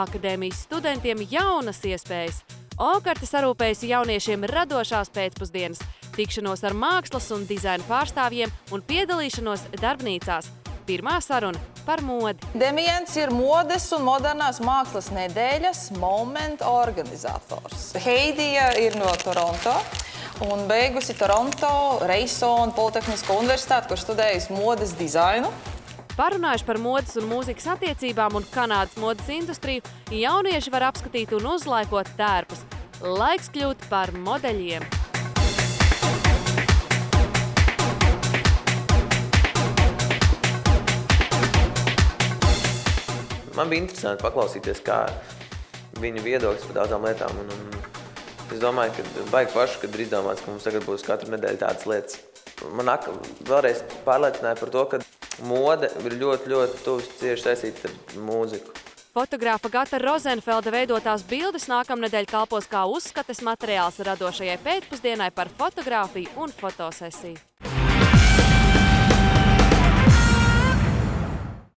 akadēmijas studentiem jaunas iespējas. Okarte sarūpējusi jauniešiem radošās pēcpusdienas, tikšanos ar mākslas un dizaina pārstāvjiem un piedalīšanos darbnīcās. Pirmā saruna par modi. Demiens ir modes un modernās mākslas nedēļas Moment organizators. Heidija ir no Toronto un beigusi Toronto Reisona Politehnisko universitāti, kur studējusi modes dizainu. Parunājuši par modes un mūzikas attiecībām un Kanādas modes industriju, jaunieši var apskatīt un uzlaikot tērpus. Laiks kļūt par modeļiem. Man bija interesanti paklausīties, kā viņa viedoklis par daudzām lietām. Un es domāju, ka baigi forši, kad ir izdomāts, ka mums tagad būs katru nedēļu tādas lietas. Man vēlreiz pārliecināja par to, ka mode ir ļoti cieši saistīta ar mūziku. Fotogrāfa Gata Rozenfelda veidotās bildes nākamnedēļ kalpos kā uzskates materiāls radošajai pēcpusdienai par fotogrāfiju un fotosesiju.